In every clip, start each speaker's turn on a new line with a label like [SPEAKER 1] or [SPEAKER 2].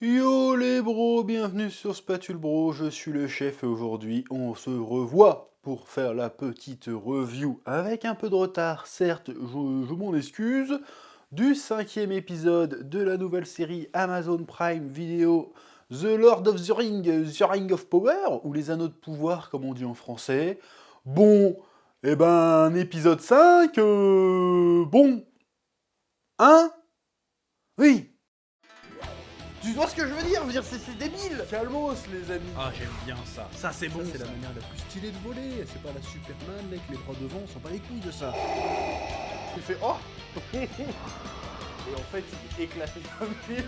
[SPEAKER 1] Yo les bros, bienvenue sur Spatule Bro, je suis le chef et aujourd'hui on se revoit pour faire la petite review avec un peu de retard, certes, je m'en excuse, du 5e épisode de la nouvelle série Amazon Prime Video The Lord of the Ring of Power, ou les Anneaux de Pouvoir comme on dit en français. Bon, eh ben, un épisode 5, bon, hein? Oui, tu vois ce que je veux dire? Je veux dire, c'est débile! Calmos, les amis!
[SPEAKER 2] Ah, j'aime bien ça. Ça, c'est bon,
[SPEAKER 3] C'est
[SPEAKER 2] ça.
[SPEAKER 3] la manière la plus stylée de voler, c'est pas la Superman avec les bras devant, on s'en bat les couilles de ça.
[SPEAKER 1] Il fait oh! Et en fait, il est éclaté comme film.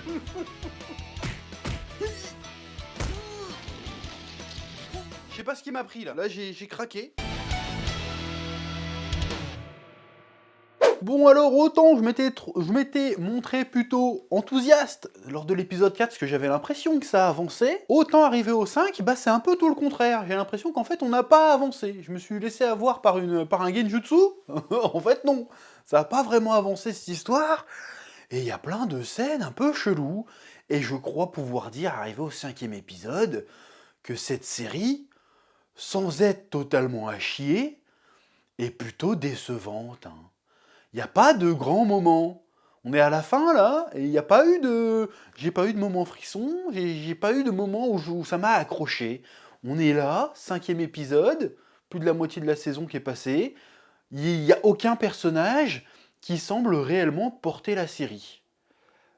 [SPEAKER 1] Je sais pas ce qui m'a pris là. Là, j'ai craqué. Bon alors, autant je m'étais montré plutôt enthousiaste lors de l'épisode 4 parce que j'avais l'impression que ça avançait, autant arrivé au 5, bah c'est un peu tout le contraire. J'ai l'impression qu'en fait on n'a pas avancé. Je me suis laissé avoir par un genjutsu. En fait non, ça n'a pas vraiment avancé cette histoire. Et il y a plein de scènes un peu cheloues. Et je crois pouvoir dire, arrivé au 5e épisode, que cette série, sans être totalement à chier, est plutôt décevante, hein. Il n'y a pas de grands moments. On est à la fin là, et il n'y a pas eu de. J'ai pas eu de moment frisson, j'ai pas eu de moment où ça m'a accroché. On est là, 5e épisode, plus de la moitié de la saison qui est passée. Il n'y a aucun personnage qui semble réellement porter la série.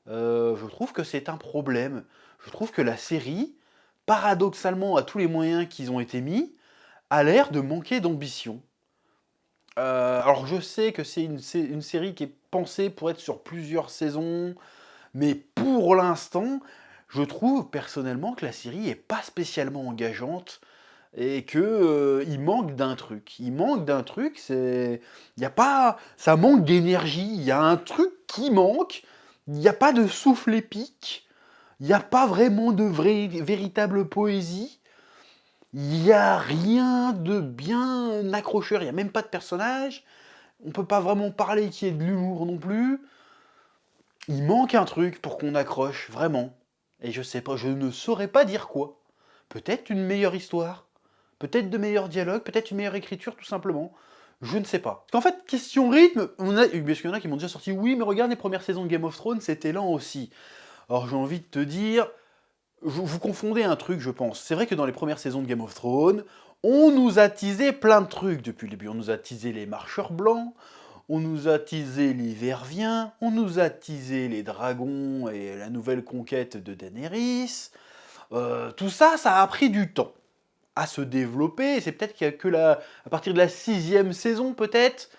[SPEAKER 1] Je trouve que c'est un problème. Je trouve que la série, paradoxalement à tous les moyens qu'ils ont été mis, a l'air de manquer d'ambition. Alors je sais que c'est une série qui est pensée pour être sur plusieurs saisons, mais pour l'instant, je trouve personnellement que la série est pas spécialement engageante et que il manque d'un truc. Il manque d'un truc, il y a pas, ça manque d'énergie. Il y a un truc qui manque. Il n'y a pas de souffle épique. Il n'y a pas vraiment de véritable poésie. Il n'y a rien de bien accrocheur, il n'y a même pas de personnage. On peut pas vraiment parler qu'il y ait de l'humour non plus. Il manque un truc pour qu'on accroche, vraiment. Et je sais pas, je ne saurais pas dire quoi. Peut-être une meilleure histoire, peut-être de meilleurs dialogues, peut-être une meilleure écriture, tout simplement. Je ne sais pas. Parce qu'en fait, question rythme, parce qu'il y en a qui m'ont déjà sorti, oui, mais regarde les premières saisons de Game of Thrones, c'était lent aussi. Alors j'ai envie de te dire, vous confondez un truc, je pense. C'est vrai que dans les premières saisons de Game of Thrones, on nous a teasé plein de trucs depuis le début. On nous a teasé les marcheurs blancs, on nous a teasé l'hiver vient, on nous a teasé les dragons et la nouvelle conquête de Daenerys. Tout ça, ça a pris du temps à se développer. C'est peut-être qu'il y a que à partir de la 6e saison, peut-être,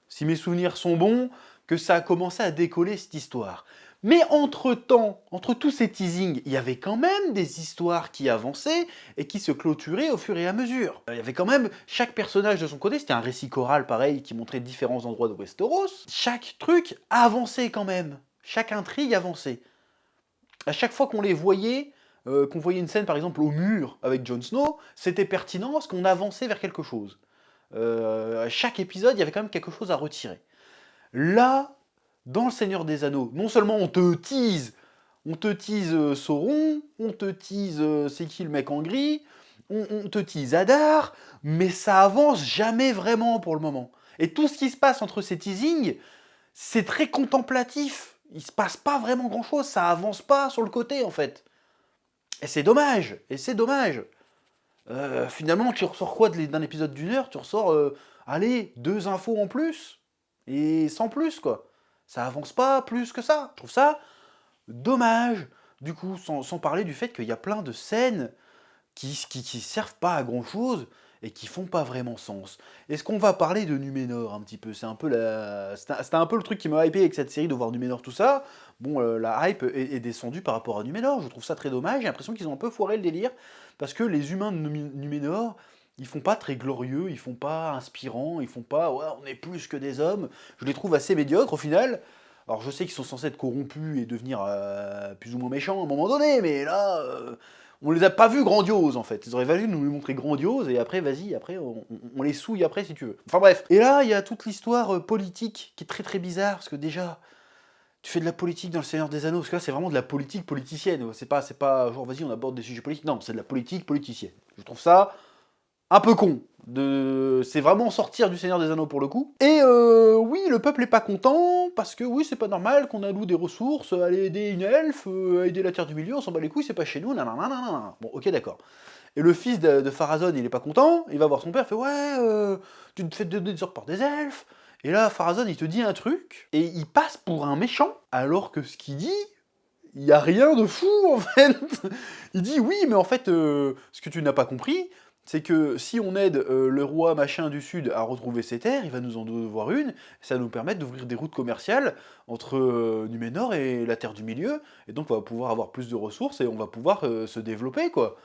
[SPEAKER 1] si mes souvenirs sont bons, que ça a commencé à décoller cette histoire. Mais entre-temps, entre tous ces teasings, il y avait quand même des histoires qui avançaient et qui se clôturaient au fur et à mesure. Il y avait quand même chaque personnage de son côté, c'était un récit choral pareil qui montrait différents endroits de Westeros. Chaque truc avançait quand même. Chaque intrigue avançait. À chaque fois qu'on les voyait, qu'on voyait une scène par exemple au mur avec Jon Snow, c'était pertinent parce qu'on avançait vers quelque chose. À chaque épisode, il y avait quand même quelque chose à retirer. Là, dans Le Seigneur des Anneaux, non seulement on te tease Sauron, on te tease c'est qui le mec en gris, on te tease Hadar, mais ça avance jamais vraiment pour le moment. Et tout ce qui se passe entre ces teasings, c'est très contemplatif. Il se passe pas vraiment grand chose, ça avance pas sur le côté en fait. Et c'est dommage, et c'est dommage. Finalement, tu ressors quoi d'un épisode d'une heure? Tu ressors, allez, 2 infos en plus, et sans plus, quoi. Ça avance pas plus que ça. Je trouve ça dommage. Du coup, sans parler du fait qu'il y a plein de scènes qui servent pas à grand chose et qui font pas vraiment sens. Est-ce qu'on va parler de Numénor un petit peu? C'est un peu c'était un peu le truc qui m'a hypé avec cette série de voir Numénor tout ça. Bon, la hype est descendue par rapport à Numénor, je trouve ça très dommage. J'ai l'impression qu'ils ont un peu foiré le délire parce que les humains de Numénor, ils font pas très glorieux, ils font pas inspirants, ils font pas ouais, on est plus que des hommes. Je les trouve assez médiocres au final. Alors je sais qu'ils sont censés être corrompus et devenir plus ou moins méchants à un moment donné, mais là, on les a pas vus grandioses en fait. Ils auraient valu nous les montrer grandioses et après, vas-y, après, on les souille après si tu veux. Enfin bref. Et là, il y a toute l'histoire politique qui est très très bizarre parce que déjà, tu fais de la politique dans le Seigneur des Anneaux, parce que là c'est vraiment de la politique politicienne, c'est pas genre vas-y on aborde des sujets politiques, non, c'est de la politique politicienne. Je trouve ça un peu con. C'est vraiment sortir du Seigneur des Anneaux pour le coup. Et oui, le peuple est pas content, parce que oui, c'est pas normal qu'on alloue des ressources, aller aider une elfe, aider la Terre du Milieu, on s'en bat les couilles, c'est pas chez nous, nanana. Bon, ok, d'accord. Et le fils de Pharazôn, il est pas content, il va voir son père, il fait ouais, tu te fais donner des ordres par des elfes. Et là, Pharazôn, il te dit un truc, et il passe pour un méchant, alors que ce qu'il dit, il y a rien de fou en fait. Il dit oui, mais en fait, ce que tu n'as pas compris, c'est que si on aide le roi machin du sud à retrouver ses terres, il va nous en devoir une, ça va nous permettre d'ouvrir des routes commerciales entre Numénor et la Terre du Milieu, et donc on va pouvoir avoir plus de ressources et on va pouvoir se développer, quoi.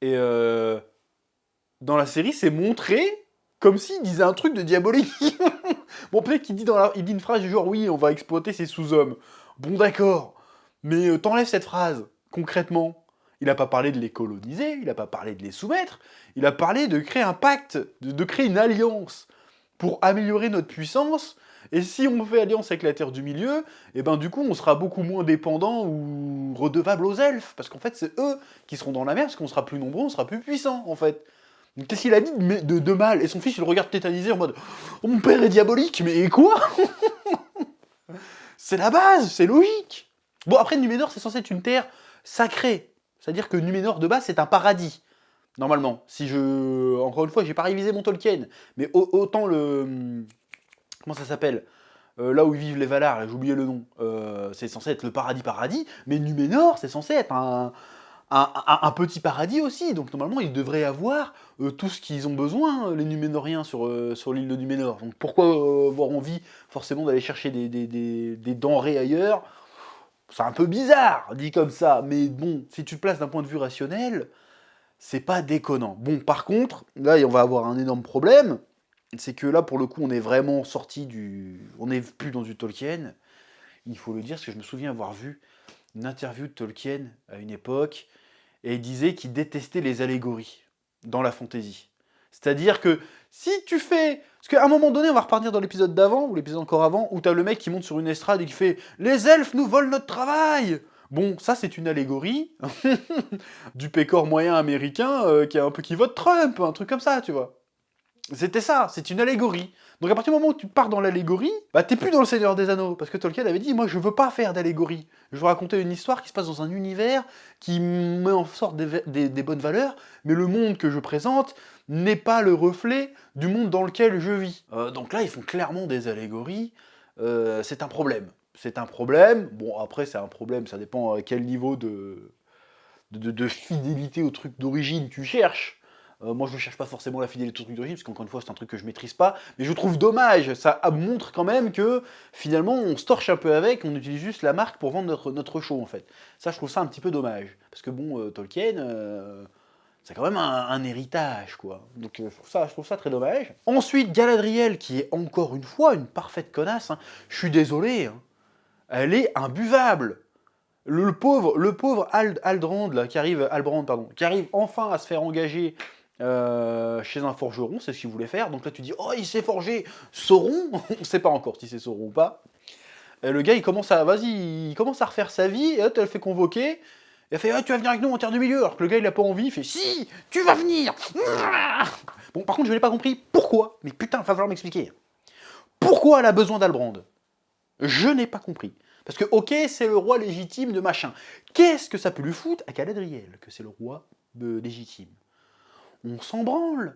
[SPEAKER 1] Et dans la série, c'est montré comme s'il disait un truc de diabolique. Bon, peut-être qu'il dit, il dit une phrase du genre « Oui, on va exploiter ces sous-hommes ». Bon, d'accord, mais t'enlèves cette phrase, concrètement. Il n'a pas parlé de les coloniser, il n'a pas parlé de les soumettre, il a parlé de créer un pacte, de créer une alliance pour améliorer notre puissance. Et si on fait alliance avec la Terre du Milieu, et ben du coup on sera beaucoup moins dépendant ou redevable aux elfes, parce qu'en fait c'est eux qui seront dans la merde, parce qu'on sera plus nombreux, on sera plus puissants en fait. Donc qu'est-ce qu'il a dit de mal? Et son fils il le regarde tétanisé en mode oh, mon père est diabolique, mais quoi? C'est la base, c'est logique. Bon après Numénor c'est censé être une terre sacrée, c'est-à-dire que Numénor de base c'est un paradis. Normalement, si je... Encore une fois, j'ai pas révisé mon Tolkien, mais autant le... Comment ça s'appelle là où vivent les Valar, j'ai oublié le nom, c'est censé être le paradis, mais Numénor, c'est censé être un petit paradis aussi, donc normalement ils devraient avoir tout ce qu'ils ont besoin, les Numénoriens sur l'île de Numénor. Donc pourquoi avoir envie forcément d'aller chercher des denrées ailleurs? C'est un peu bizarre, dit comme ça, mais bon, si tu te places d'un point de vue rationnel, c'est pas déconnant. Bon, par contre, là on va avoir un énorme problème, c'est que là, pour le coup, on est vraiment sorti du... On n'est plus dans du Tolkien. Il faut le dire, parce que je me souviens avoir vu une interview de Tolkien à une époque, et il disait qu'il détestait les allégories dans la fantasy. C'est-à-dire que si tu fais... Parce qu'à un moment donné, on va repartir dans l'épisode d'avant, ou l'épisode encore avant, où t'as le mec qui monte sur une estrade et qui fait « Les elfes nous volent notre travail !» Bon, ça c'est une allégorie du pécor moyen américain qui vote Trump, un truc comme ça, tu vois. C'était ça, c'est une allégorie. Donc à partir du moment où tu pars dans l'allégorie, bah t'es plus dans le Seigneur des Anneaux, parce que Tolkien avait dit, moi je veux pas faire d'allégorie. Je veux raconter une histoire qui se passe dans un univers qui met en sorte des bonnes valeurs, mais le monde que je présente n'est pas le reflet du monde dans lequel je vis. Donc là, ils font clairement des allégories, c'est un problème. C'est un problème, bon après c'est un problème, ça dépend à quel niveau de fidélité au truc d'origine tu cherches. Moi, je ne cherche pas forcément la fidélité au truc d'origine, parce qu'encore une fois, c'est un truc que je maîtrise pas. Mais je trouve dommage, ça montre quand même que, finalement, on se torche un peu avec, on utilise juste la marque pour vendre notre show, en fait. Ça, je trouve ça un petit peu dommage. Parce que bon, Tolkien, c'est quand même un héritage, quoi. Donc je trouve ça très dommage. Ensuite, Galadriel, qui est encore une fois une parfaite connasse, hein. Je suis désolé, hein. Elle est imbuvable. Le pauvre Albrand, là, qui arrive enfin à se faire engager chez un forgeron, c'est ce qu'il voulait faire. Donc là, tu dis, oh, il s'est forgé Sauron. On sait pas encore si c'est Sauron ou pas. Et le gars, il commence à refaire sa vie. Et là, tu le fait convoquer. Il a fait, ah, tu vas venir avec nous en Terre du Milieu. Alors que le gars, il a pas envie. Il fait, si, tu vas venir. Bon, par contre, je n'ai pas compris pourquoi. Mais putain, il va falloir m'expliquer. Pourquoi elle a besoin d'Albrand? Je n'ai pas compris. Parce que, ok, c'est le roi légitime de machin. Qu'est-ce que ça peut lui foutre à Galadriel, que c'est le roi légitime? On s'en branle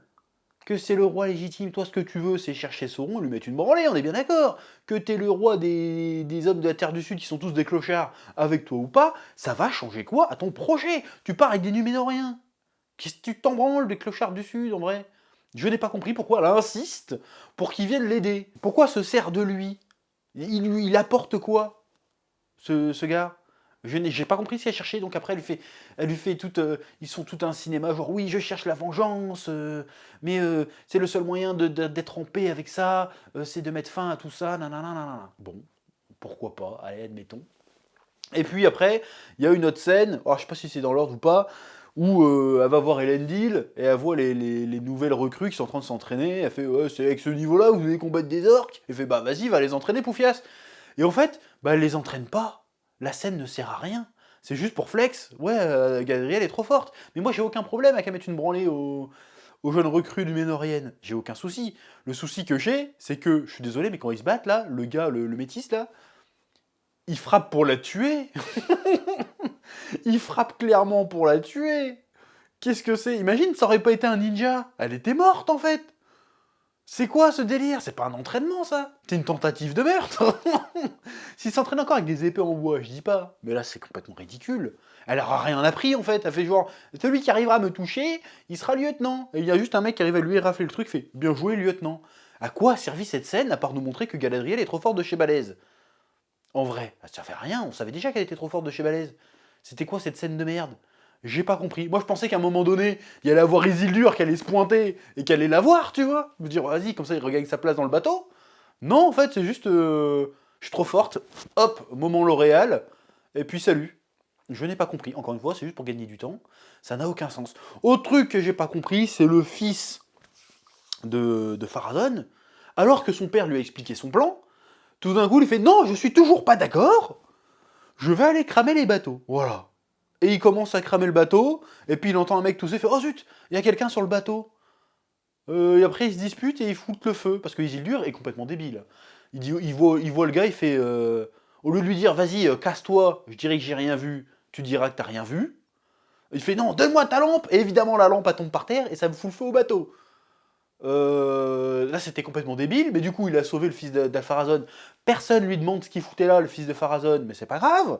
[SPEAKER 1] que c'est le roi légitime. Toi, ce que tu veux, c'est chercher Sauron et lui mettre une branlée, on est bien d'accord. Que t'es le roi des hommes de la Terre du Sud qui sont tous des clochards, avec toi ou pas, ça va changer quoi à ton projet? Tu pars avec des Numénoriens. Qu'est-ce que tu t'en branles des clochards du Sud, en vrai? Je n'ai pas compris pourquoi elle insiste pour qu'ils viennent l'aider. Pourquoi se sert de lui? Il apporte quoi, ce gars? J'ai pas compris ce qu'elle cherchait, donc après elle lui fait tout, ils sont tout un cinéma, genre oui je cherche la vengeance, mais c'est le seul moyen d'être en paix avec ça, c'est de mettre fin à tout ça, nanana. Bon, pourquoi pas, allez admettons. Et puis après, il y a une autre scène, alors, je sais pas si c'est dans l'ordre ou pas, où elle va voir Elendil, et elle voit les nouvelles recrues qui sont en train de s'entraîner, elle fait ouais, c'est avec ce niveau-là que vous allez combattre des orques? Elle fait bah vas-y, va les entraîner, Poufias. Et en fait, bah elle les entraîne pas. La scène ne sert à rien. C'est juste pour flex. Ouais, Galadriel est trop forte. Mais moi, j'ai aucun problème à qu'elle mette une branlée aux jeunes recrues Núménoriennes. J'ai aucun souci. Le souci que j'ai, c'est que, je suis désolé, mais quand ils se battent là, le gars, le métis là, il frappe pour la tuer. Il frappe clairement pour la tuer. Qu'est-ce que c'est? Imagine, ça aurait pas été un ninja. Elle était morte en fait. C'est quoi ce délire? C'est pas un entraînement ça? C'est une tentative de meurtre. S'il s'entraîne encore avec des épées en bois, je dis pas. Mais là c'est complètement ridicule. Elle aura rien appris en fait. Elle fait genre, celui qui arrivera à me toucher, il sera lieutenant. Et il y a juste un mec qui arrive à lui rafler le truc, fait bien joué lieutenant. À quoi a servi cette scène à part nous montrer que Galadriel est trop forte de chez Balèze? En vrai, ça servait à rien. On savait déjà qu'elle était trop forte de chez Balèze. C'était quoi cette scène de merde? J'ai pas compris. Moi, je pensais qu'à un moment donné, il y allait avoir Isildur, qu'elle allait se pointer et qu'elle allait la voir, tu vois. Me dire, vas-y, comme ça, il regagne sa place dans le bateau. Non, en fait, c'est juste, je suis trop forte. Hop, moment L'Oréal. Et puis, salut. Je n'ai pas compris. Encore une fois, c'est juste pour gagner du temps. Ça n'a aucun sens. Autre truc que j'ai pas compris, c'est le fils de Farazôn. Alors que son père lui a expliqué son plan, tout d'un coup, il fait, non, je suis toujours pas d'accord. Je vais aller cramer les bateaux. Voilà. Et il commence à cramer le bateau, et puis il entend un mec tousser, il fait « Oh zut, il y a quelqu'un sur le bateau !» Et après ils se disputent et ils foutent le feu, parce que Isildur est complètement débile. Il voit le gars, il fait au lieu de lui dire « Vas-y, casse-toi, je dirais que j'ai rien vu, tu diras que t'as rien vu », il fait « Non, donne-moi ta lampe !» Et évidemment la lampe elle tombe par terre, et ça me fout le feu au bateau. Là c'était complètement débile, mais du coup il a sauvé le fils d'Al-Pharazôn. Personne lui demande ce qu'il foutait là, le fils de Pharazôn, mais c'est pas grave.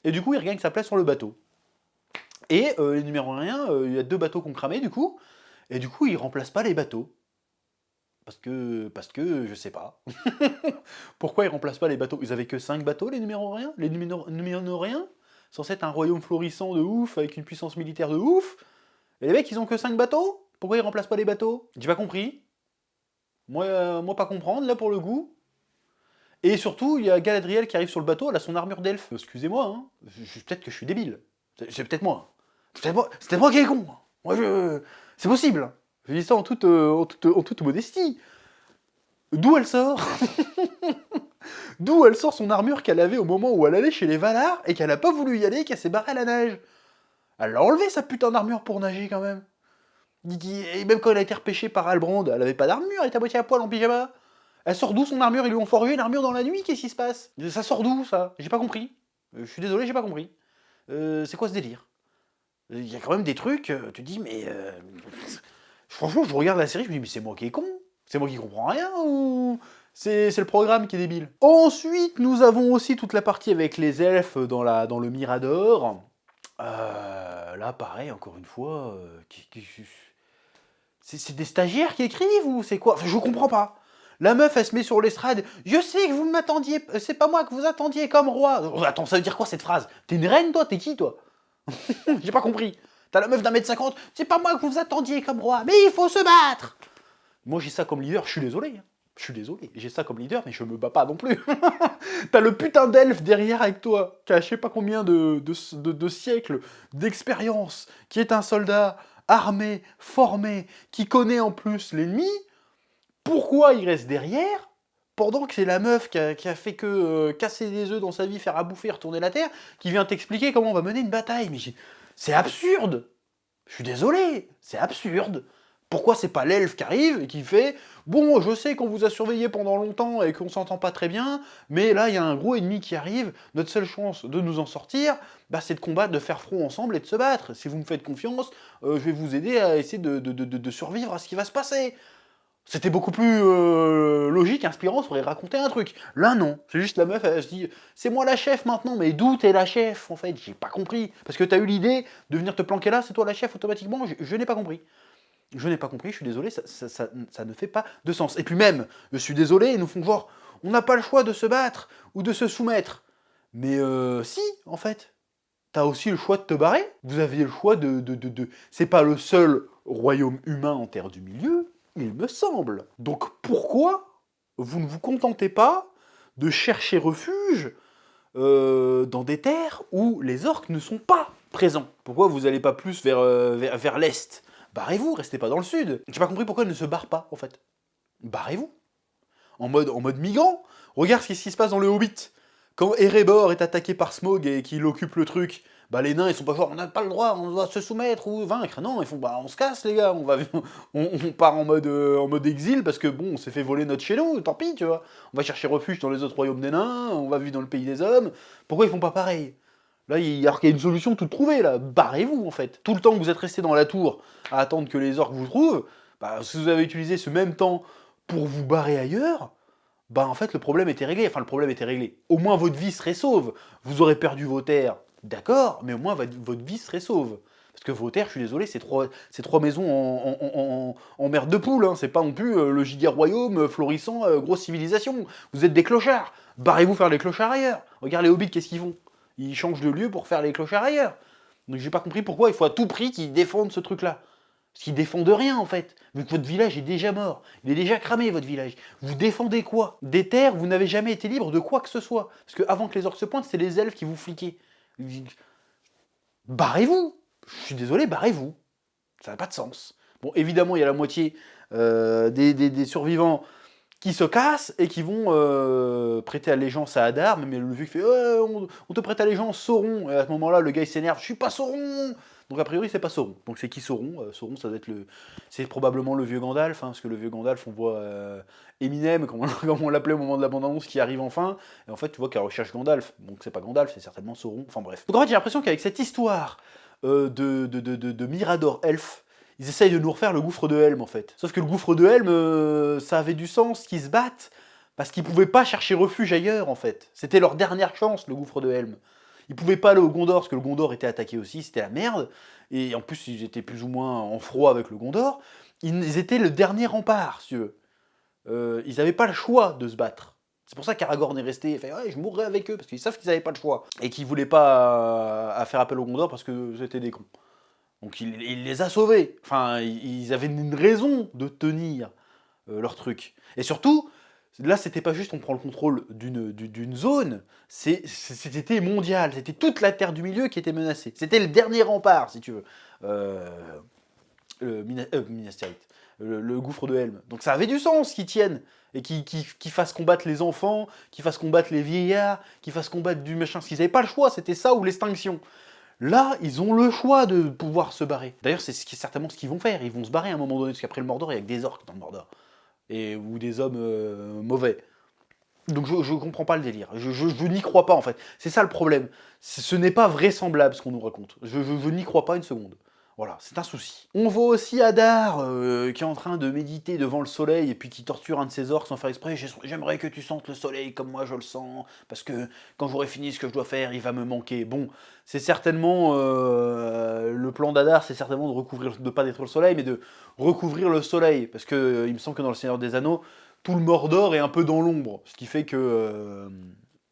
[SPEAKER 1] Et du coup il regagne sa place sur le bateau. Et les numéros 1, il y a 2 bateaux qu'on cramé du coup, et du coup ils remplacent pas les bateaux. Parce que je sais pas. Pourquoi ils remplacent pas les bateaux? Ils avaient que 5 bateaux les numéros 1, les numéros 1, censé être un royaume florissant de ouf, avec une puissance militaire de ouf, et les mecs ils ont que 5 bateaux? Pourquoi ils remplacent pas les bateaux? J'ai pas compris. Moi pas comprendre là pour le coup. Et surtout, il y a Galadriel qui arrive sur le bateau, elle a son armure d'elfe. Excusez-moi, hein. Peut-être que je suis débile. C'est peut-être moi. C'était moi qui est con. C'est possible. Je dis ça en toute modestie. D'où elle sort? D'où elle sort son armure qu'elle avait au moment où elle allait chez les Valar et qu'elle a pas voulu y aller et qu'elle s'est barrée à la nage? Elle a enlevé sa putain d'armure pour nager quand même. Et même quand elle a été repêchée par Halbrand, elle avait pas d'armure, elle était à moitié à poil en pyjama. Elle sort d'où son armure? Ils lui ont forgé une armure dans la nuit, qu'est-ce qui se passe? Ça sort d'où ça? J'ai pas compris. Je suis désolé, j'ai pas compris. C'est quoi ce délire? Il y a quand même des trucs, tu te dis, mais... franchement, je regarde la série, je me dis, mais c'est moi qui est con? C'est moi qui comprends rien ou... C'est le programme qui est débile. Ensuite, nous avons aussi toute la partie avec les elfes dans le Mirador. Là, pareil, encore une fois... c'est des stagiaires qui écrivent ou c'est quoi? Enfin, je comprends pas. La meuf, elle se met sur l'estrade. Je sais que vous m'attendiez. C'est pas moi que vous attendiez comme roi. Attends, ça veut dire quoi cette phrase? T'es une reine, toi? T'es qui, toi? J'ai pas compris. T'as la meuf d'1m50. C'est pas moi que vous attendiez comme roi. Mais il faut se battre. Moi, j'ai ça comme leader. Je suis désolé. Hein. Je suis désolé. J'ai ça comme leader, mais je me bats pas non plus. T'as le putain d'elfe derrière avec toi, qui a je sais pas combien de siècles d'expérience, qui est un soldat armé, formé, qui connaît en plus l'ennemi. Pourquoi il reste derrière, pendant que c'est la meuf qui a fait que casser des œufs dans sa vie, faire à bouffer, retourner la terre, qui vient t'expliquer comment on va mener une bataille? Mais c'est absurde. Je suis désolé, c'est absurde. Pourquoi c'est pas l'elfe qui arrive et qui fait « Bon, je sais qu'on vous a surveillé pendant longtemps et qu'on s'entend pas très bien, mais là, il y a un gros ennemi qui arrive, notre seule chance de nous en sortir, bah, c'est de combattre, de faire front ensemble et de se battre. Si vous me faites confiance, je vais vous aider à essayer de survivre à ce qui va se passer. » C'était beaucoup plus logique, inspirant, ça aurait raconté un truc. Là, non. C'est juste la meuf, elle se dit « C'est moi la chef maintenant, mais d'où t'es la chef, en fait? J'ai pas compris. Parce que t'as eu l'idée de venir te planquer là, c'est toi la chef automatiquement? Je n'ai pas compris. Je n'ai pas compris, je suis désolé, ça ne fait pas de sens. Et puis même, je suis désolé, ils nous font genre « On n'a pas le choix de se battre ou de se soumettre. » Mais si, en fait. T'as aussi le choix de te barrer. Vous aviez le choix de... C'est pas le seul royaume humain en Terre du Milieu, il me semble. Donc pourquoi vous ne vous contentez pas de chercher refuge dans des terres où les orques ne sont pas présents? Pourquoi vous n'allez pas plus vers l'est? Barrez-vous, restez pas dans le sud. J'ai pas compris pourquoi ils ne se barrent pas, en fait. Barrez-vous. En mode migrant. Regarde ce qui se passe dans le Hobbit. Quand Erebor est attaqué par Smaug et qu'il occupe le truc, bah les nains ils sont pas genre on n'a pas le droit, on doit se soumettre ou vaincre. Non, ils font bah on se casse les gars, on part en mode exil parce que bon on s'est fait voler notre chez nous, tant pis tu vois. On va chercher refuge dans les autres royaumes des nains, on va vivre dans le pays des hommes. Pourquoi ils font pas pareil? Là, alors qu'il y a une solution toute trouvée, là. Barrez-vous, en fait. Tout le temps que vous êtes resté dans la tour à attendre que les orques vous trouvent, bah, si vous avez utilisé ce même temps pour vous barrer ailleurs, bah, en fait, le problème était réglé. Enfin, le problème était réglé. Au moins, votre vie serait sauve. Vous aurez perdu vos terres, d'accord, mais au moins, votre vie serait sauve. Parce que vos terres, je suis désolé, c'est trois maisons en merde de poule. Hein. C'est pas non plus le giga royaume florissant, grosse civilisation. Vous êtes des clochards. Barrez-vous faire les clochards ailleurs. Regarde les hobbits, qu'est-ce qu'ils font? Ils changent de lieu pour faire les clochards ailleurs. Donc j'ai pas compris pourquoi il faut à tout prix qu'ils défendent ce truc-là. Parce qu'ils défendent rien en fait. Vu que votre village est déjà mort. Il est déjà cramé votre village. Vous défendez quoi? Des terres, vous n'avez jamais été libre de quoi que ce soit. Parce que avant que les orques se pointent, c'est les elfes qui vous fliquaient. Barrez-vous. Je suis désolé, barrez-vous. Ça n'a pas de sens. Bon, évidemment, il y a la moitié des survivants qui se cassent et qui vont prêter allégeance à Hadar, mais le vieux qui fait on te prête allégeance, Sauron. Et à ce moment-là, le gars il s'énerve, je suis pas Sauron. Donc a priori c'est pas Sauron. Donc c'est qui Sauron? Sauron ça doit être c'est probablement le vieux Gandalf, hein, parce que le vieux Gandalf on voit Eminem, comme on l'appelait au moment de la bande-annonce, qui arrive enfin. Et en fait tu vois qu'elle recherche Gandalf. Donc c'est pas Gandalf, c'est certainement Sauron. Enfin bref. Donc en fait j'ai l'impression qu'avec cette histoire de Mirador Elf, ils essayent de nous refaire le gouffre de Helm en fait. Sauf que le gouffre de Helm, ça avait du sens qu'ils se battent parce qu'ils pouvaient pas chercher refuge ailleurs en fait. C'était leur dernière chance le gouffre de Helm. Ils pouvaient pas aller au Gondor parce que le Gondor était attaqué aussi, c'était la merde. Et en plus ils étaient plus ou moins en froid avec le Gondor. Ils étaient le dernier rempart, si tu veux. Ils avaient pas le choix de se battre. C'est pour ça qu'Aragorn est resté et fait ouais, je mourrai avec eux parce qu'ils savent qu'ils avaient pas le choix et qu'ils voulaient pas à faire appel au Gondor parce que c'était des cons. Donc il les a sauvés. Enfin, ils avaient une raison de tenir leur truc. Et surtout, là, c'était pas juste on prend le contrôle d'une zone, c'était mondial. C'était toute la Terre du Milieu qui était menacée. C'était le dernier rempart, si tu veux. Minas Tirith. Le gouffre de Helm. Donc ça avait du sens qu'ils tiennent. Et qu'ils fassent combattre les enfants, qu'ils fassent combattre les vieillards, qu'ils fassent combattre du machin. Parce qu'ils n'avaient pas le choix, c'était ça ou l'extinction. Là, ils ont le choix de pouvoir se barrer. D'ailleurs, c'est certainement ce qu'ils vont faire. Ils vont se barrer à un moment donné, parce qu'après le Mordor, il y a que des orques dans le Mordor. Ou des hommes mauvais. Donc je comprends pas le délire. Je n'y crois pas, en fait. C'est ça le problème. Ce n'est pas vraisemblable, ce qu'on nous raconte. Je n'y crois pas une seconde. Voilà, c'est un souci. On voit aussi Hadar qui est en train de méditer devant le soleil et puis qui torture un de ses orques sans faire exprès. J'aimerais que tu sentes le soleil comme moi je le sens, parce que quand j'aurai fini ce que je dois faire, il va me manquer. Bon, c'est certainement le plan d'Hadar, c'est certainement de pas détruire le soleil, mais de recouvrir le soleil, parce que il me semble que dans le Seigneur des Anneaux, tout le Mordor est un peu dans l'ombre, ce qui fait que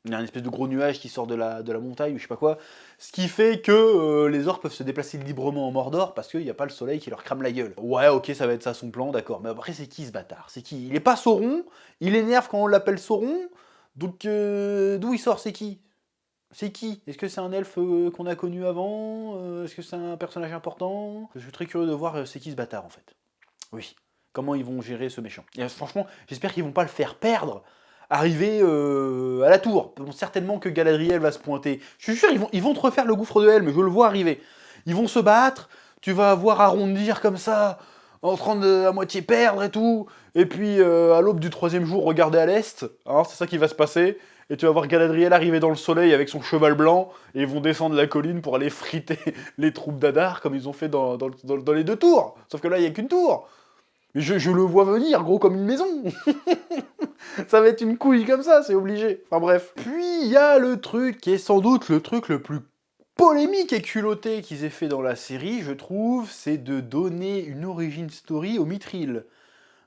[SPEAKER 1] il y a une espèce de gros nuage qui sort de la montagne ou je sais pas quoi. Ce qui fait que les orques peuvent se déplacer librement en Mordor parce qu'il n'y a pas le soleil qui leur crame la gueule. Ouais, ok, ça va être ça son plan, d'accord. Mais après, c'est qui ce bâtard? C'est qui? Il est pas Sauron, il énerve quand on l'appelle Sauron, donc d'où il sort? C'est qui? C'est qui? Est-ce que c'est un elfe qu'on a connu avant? Est-ce que c'est un personnage important? Je suis très curieux de voir c'est qui ce bâtard en fait. Oui. Comment ils vont gérer ce méchant. Et franchement, j'espère qu'ils vont pas le faire perdre. Arriver à la tour. Bon, certainement que Galadriel va se pointer. Je suis sûr, ils vont te refaire le gouffre de Helm, je le vois arriver. Ils vont se battre, tu vas voir arrondir comme ça, en train de à moitié perdre et tout. Et puis à l'aube du 3e jour, regarder à l'est. Hein, c'est ça qui va se passer. Et tu vas voir Galadriel arriver dans le soleil avec son cheval blanc. Et ils vont descendre la colline pour aller friter les troupes d'Hadar comme ils ont fait dans les 2 tours. Sauf que là, il n'y a qu'une tour. Mais je le vois venir, gros comme une maison. Ça va être une couille comme ça, c'est obligé. Enfin bref. Puis il y a le truc qui est sans doute le truc le plus polémique et culotté qu'ils aient fait dans la série, je trouve, c'est de donner une origin story aux Mithril.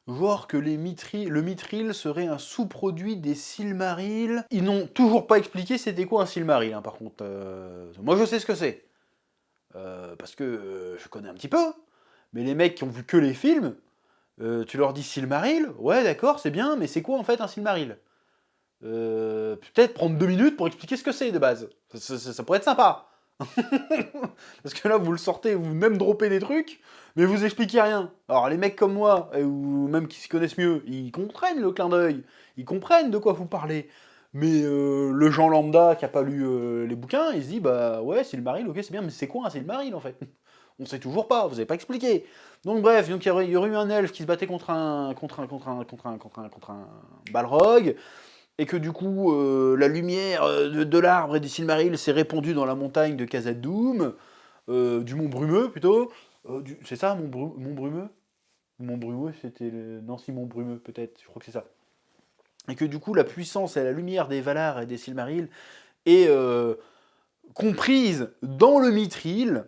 [SPEAKER 1] Genre que le Mithril serait un sous-produit des Silmarils. Ils n'ont toujours pas expliqué c'était quoi un Silmaril, hein, par contre. Moi je sais ce que c'est. Parce que je connais un petit peu. Mais les mecs qui ont vu que les films... tu leur dis Silmaril, ouais d'accord, c'est bien, mais c'est quoi en fait un Silmaril? Peut-être prendre 2 minutes pour expliquer ce que c'est de base. Ça pourrait être sympa. Parce que là, vous le sortez, vous même droppez des trucs, mais vous expliquez rien. Alors les mecs comme moi, ou même qui s'y connaissent mieux, ils comprennent le clin d'œil, ils comprennent de quoi vous parlez. Mais le Jean lambda qui a pas lu les bouquins, il se dit bah ouais, Silmaril, ok, c'est bien, mais c'est quoi un Silmaril en fait? On sait toujours pas, vous avez pas expliqué. Donc bref, donc, il y aurait eu un elfe qui se battait contre un Balrog, et que du coup, la lumière de l'arbre et des Silmarils s'est répandue dans la montagne de Khazad-dûm, du Mont Brumeux plutôt. C'est ça, Mont Brumeux? Mont Brumeux, c'était le... Nancy Mont Brumeux, peut-être, je crois que c'est ça. Et que du coup, la puissance et la lumière des Valar et des Silmarils est comprise dans le Mithril.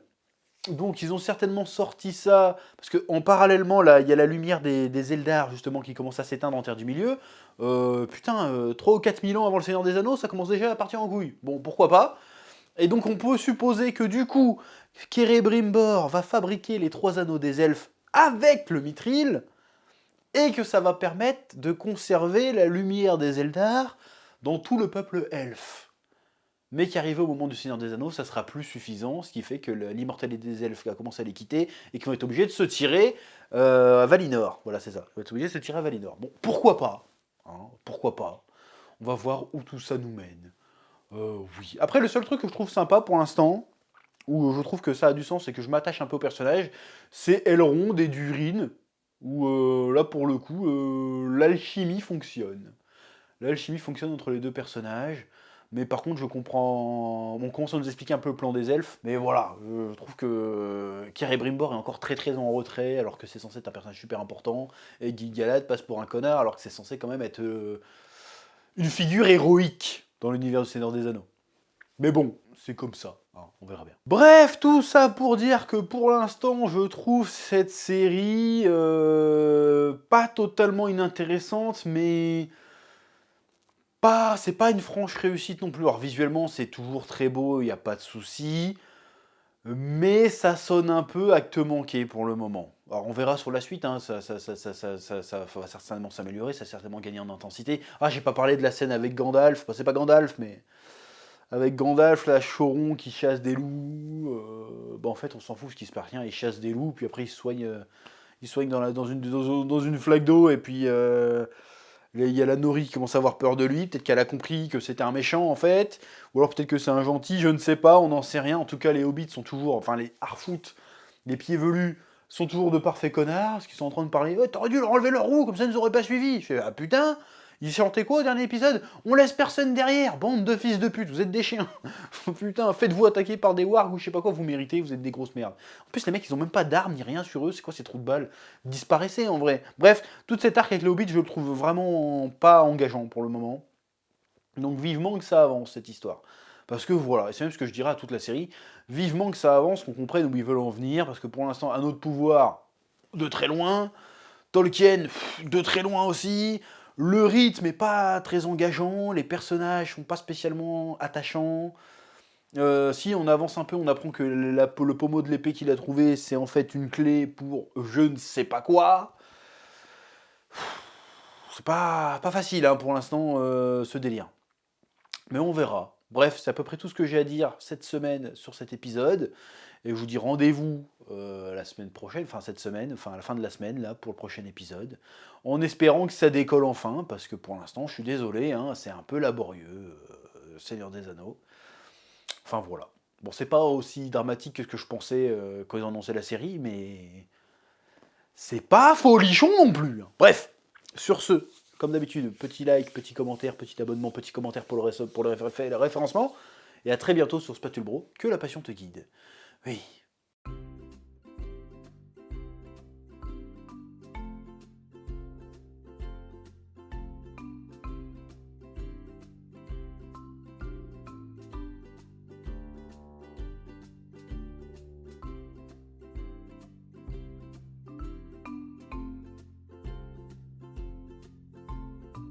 [SPEAKER 1] Donc ils ont certainement sorti ça, parce qu'en parallèlement, là, il y a la lumière des Eldar, justement, qui commence à s'éteindre en Terre du Milieu. 3 ou 4 000 ans avant le Seigneur des Anneaux, ça commence déjà à partir en couille. Bon, pourquoi pas. Et donc on peut supposer que du coup, Celebrimbor va fabriquer les 3 anneaux des elfes avec le Mithril, et que ça va permettre de conserver la lumière des Eldar dans tout le peuple elfe. Mais qu'arrivé au moment du Seigneur des Anneaux, ça sera plus suffisant, ce qui fait que l'immortalité des elfes va commencer à les quitter, et qu'ils vont être obligés de se tirer à Valinor. Voilà, c'est ça. Ils vont être obligés de se tirer à Valinor. Bon, pourquoi pas, hein, pourquoi pas. On va voir où tout ça nous mène. Oui. Après, le seul truc que je trouve sympa pour l'instant, où je trouve que ça a du sens et que je m'attache un peu au personnage, c'est Elrond et Durin, où là, pour le coup, l'alchimie fonctionne. L'alchimie fonctionne entre les deux personnages. Mais par contre, je comprends... On commence à nous expliquer un peu le plan des elfes. Mais voilà, je trouve que Celebrimbor est encore très très en retrait, alors que c'est censé être un personnage super important. Et Gil-galad passe pour un connard, alors que c'est censé quand même être une figure héroïque dans l'univers du Seigneur des Anneaux. Mais bon, c'est comme ça, hein, on verra bien. Bref, tout ça pour dire que pour l'instant, je trouve cette série pas totalement inintéressante, mais c'est pas une franche réussite non plus. Alors visuellement, c'est toujours très beau, il n'y a pas de souci, mais ça sonne un peu acte manqué pour le moment. Alors on verra sur la suite, hein, ça va certainement s'améliorer, ça va certainement gagner en intensité. Ah, j'ai pas parlé de la scène avec Gandalf, c'est pas Gandalf, mais avec Gandalf, là, Choron qui chasse des loups. En fait, on s'en fout, ce qui se passe rien, il chasse des loups, puis après il soigne dans une flaque d'eau, et puis il y a la Nori qui commence à avoir peur de lui, peut-être qu'elle a compris que c'était un méchant en fait, ou alors peut-être que c'est un gentil, je ne sais pas, on n'en sait rien. En tout cas, les hobbits sont toujours, enfin les Harfoot, les pieds velus, sont toujours de parfaits connards, parce qu'ils sont en train de parler, ouais, t'aurais dû leur enlever leur roue, comme ça ils nous auraient pas suivis. Je fais, ah putain, ils chantaient quoi au dernier épisode? On laisse personne derrière, bande de fils de pute, vous êtes des chiens. Putain, faites-vous attaquer par des wargs ou je sais pas quoi, vous méritez, vous êtes des grosses merdes. En plus, les mecs, ils ont même pas d'armes ni rien sur eux, c'est quoi ces trous de balles? Disparaissez en vrai. Bref, toute cette arc avec les hobbits, je le trouve vraiment pas engageant pour le moment. Donc vivement que ça avance cette histoire. Parce que voilà, et c'est même ce que je dirais à toute la série, vivement que ça avance, qu'on comprenne où ils veulent en venir, parce que pour l'instant, un autre pouvoir, de très loin, Tolkien, de très loin aussi, le rythme est pas très engageant, les personnages sont pas spécialement attachants. Si on avance un peu, on apprend que le pommeau de l'épée qu'il a trouvé, c'est en fait une clé pour je ne sais pas quoi. C'est pas facile hein, pour l'instant ce délire. Mais on verra. Bref, c'est à peu près tout ce que j'ai à dire cette semaine sur cet épisode. Et je vous dis rendez-vous la semaine prochaine, enfin cette semaine, enfin à la fin de la semaine, là, pour le prochain épisode. En espérant que ça décolle enfin, parce que pour l'instant, je suis désolé, hein, c'est un peu laborieux, Seigneur des Anneaux. Enfin voilà. Bon, c'est pas aussi dramatique que ce que je pensais quand ils ont annoncé la série, mais c'est pas folichon non plus. Hein. Bref, sur ce, comme d'habitude, petit like, petit commentaire, petit abonnement, petit commentaire pour le référencement. Et à très bientôt sur Spatule Bro, que la passion te guide. Oui.